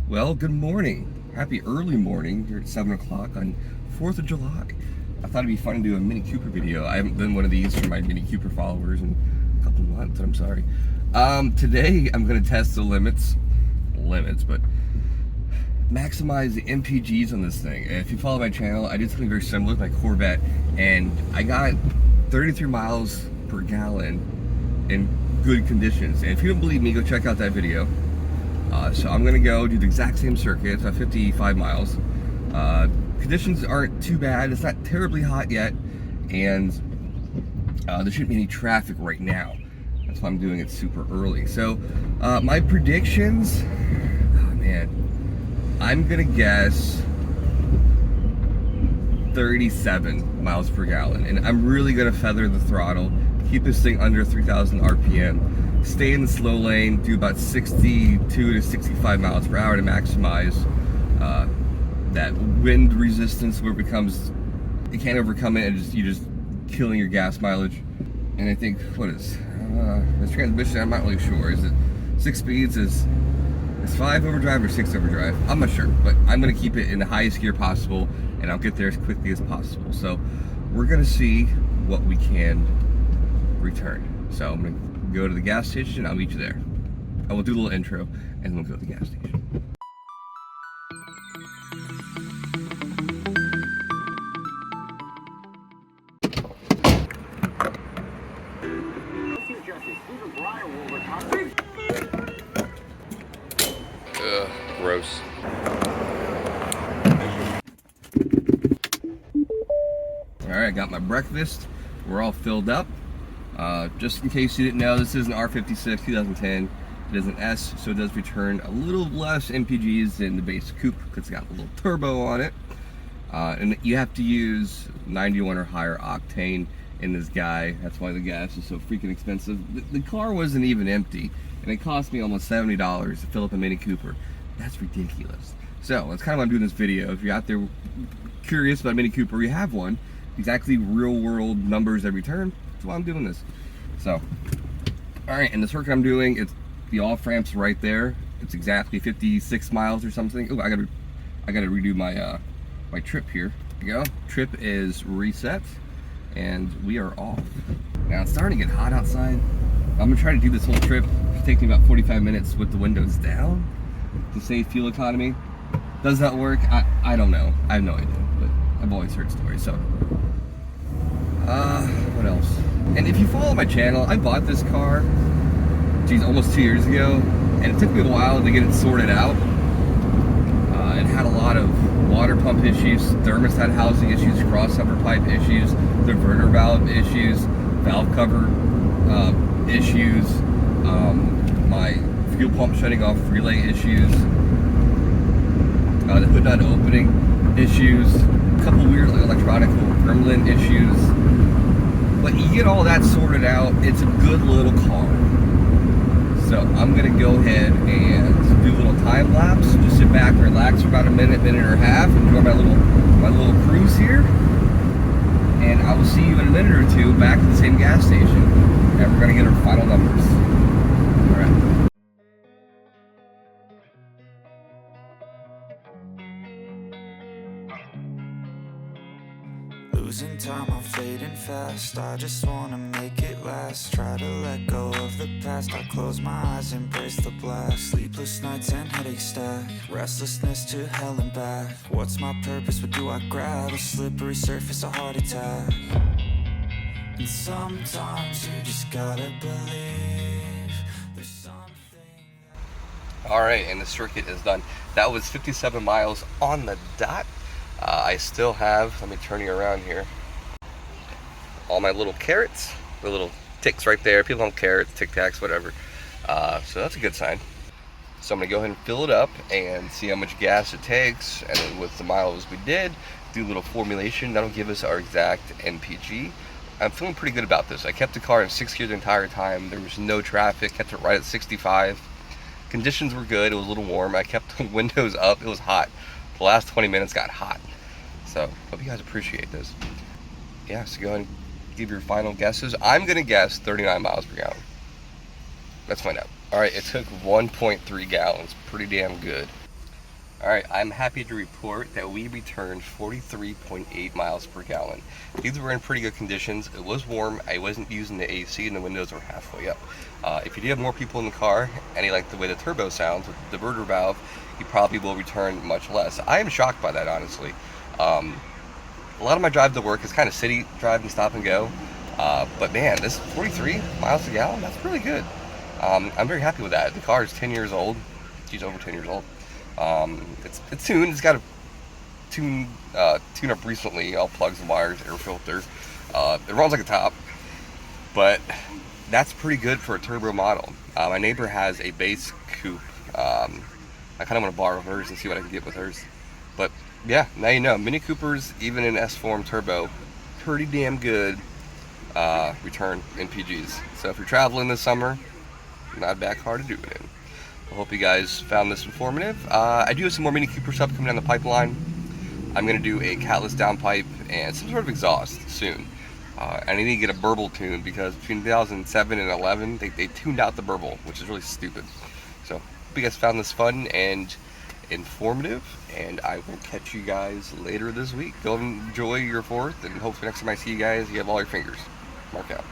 Well, good morning. Happy early morning here at 7 o'clock on 4th of July. I thought it'd be fun to do a Mini Cooper video. I haven't done one of these for my Mini Cooper followers in a couple months, I'm sorry. Today I'm going to test the limits, but maximize the Mpg's on this thing. If you follow my channel, I did something very similar with my Corvette, and I got 33 miles per gallon in good conditions. And if you don't believe me, go check out that video. So I'm gonna go do the exact same circuit. It's about 55 miles. Conditions aren't too bad. It's not terribly hot yet, and there shouldn't be any traffic right now. That's why I'm doing it super early. So my predictions, oh man, I'm gonna guess 37 miles per gallon, and I'm really gonna feather the throttle, keep this thing under 3,000 RPM. Stay in the slow lane, do about 62 to 65 miles per hour to maximize that wind resistance where it becomes, you can't overcome it and you're just killing your gas mileage. And I think, what is, this transmission, I'm not really sure. Is it 6 speeds? Is 5 overdrive or 6 overdrive? I'm not sure, but I'm gonna keep it in the highest gear possible and I'll get there as quickly as possible. So we're gonna see what we can return. So I'm gonna go to the gas station. I'll meet you there. I will do a little intro and then we'll go to the gas station. Ugh, gross. Alright, I got my breakfast. We're all filled up. Just in case you didn't know, this is an R56 2010. It is an S, so it does return a little less Mpg's than the base coupe because it's got a little turbo on it. And you have to use 91 or higher octane in this guy. That's why the gas is so freaking expensive. The car wasn't even empty, and it cost me almost $70 to fill up a Mini Cooper. That's ridiculous. So that's kind of why I'm doing this video. If you're out there curious about a Mini Cooper, you have one, exactly real world numbers that return, that's why I'm doing this. So, alright, and the circuit I'm doing, it's the off-ramp's right there. It's exactly 56 miles or something. Oh, I gotta redo my my trip here. There you go. Trip is reset, and we are off. Now it's starting to get hot outside. I'm gonna try to do this whole trip. It's taking me about 45 minutes with the windows down to save fuel economy. Does that work? I don't know. I have no idea, but I've always heard stories. So, what else? And if you follow my channel, I bought this car, geez, almost 2 years ago, and it took me a while to get it sorted out. It had a lot of water pump issues, thermostat housing issues, crossover pipe issues, diverter valve issues, valve cover issues, my fuel pump shutting off relay issues, the hood not opening issues, a couple weird electronic gremlin issues. But you get all that sorted out, it's a good little car. So I'm gonna go ahead and do a little time lapse. Just sit back and relax for about a minute and a half, enjoy my little cruise here. And I will see you in a minute or two back at the same gas station. And we're gonna get our final numbers. Alright. Losing time, I'm fading fast. I just wanna make it last. Try to let go of the past. I close my eyes, embrace the blast. Sleepless nights and headaches stack. Restlessness to hell and back. What's my purpose? What do I grab? A slippery surface, a heart attack. And sometimes you just gotta believe there's something. Alright, and the circuit is done. That was 57 miles on the dot. I still have, let me turn you around here, all my little carrots, the little ticks right there. People have carrots, Tic Tacs, whatever. So that's a good sign. So I'm going to go ahead and fill it up and see how much gas it takes. And then with the miles we did, do a little formulation. That'll give us our exact Mpg. I'm feeling pretty good about this. I kept the car in 6th gear the entire time. There was no traffic, kept it right at 65. Conditions were good, it was a little warm. I kept the windows up, it was hot. The last 20 minutes got hot. So, hope you guys appreciate this. Yeah, so go ahead and give your final guesses. I'm gonna guess 39 miles per gallon. Let's find out. All right, it took 1.3 gallons, pretty damn good. Alright, I'm happy to report that we returned 43.8 miles per gallon. These were in pretty good conditions. It was warm. I wasn't using the AC and the windows were halfway up. If you do have more people in the car and you like the way the turbo sounds with the diverter valve, you probably will return much less. I am shocked by that, honestly. A lot of my drive to work is kind of city drive and stop and go. But man, this 43 miles a gallon, that's really good. I'm very happy with that. The car is 10 years old. She's over 10 years old. It's tuned. It's got a tune up recently. All plugs and wires, air filter. It runs like a top, but that's pretty good for a turbo model. My neighbor has a base coupe. I kind of want to borrow hers and see what I can get with hers. But yeah, now you know. Mini Coopers, even in S form turbo, pretty damn good return Mpg's. So if you're traveling this summer, not a bad car to do it in. I hope you guys found this informative. I do have some more Mini Cooper stuff coming down the pipeline. I'm going to do a catless downpipe and some sort of exhaust soon. I need to get a burble tune because between 2007 and 11, they tuned out the burble, which is really stupid. So hope you guys found this fun and informative, and I will catch you guys later this week. Go enjoy your 4th, and hopefully next time I see you guys, you have all your fingers. Mark out.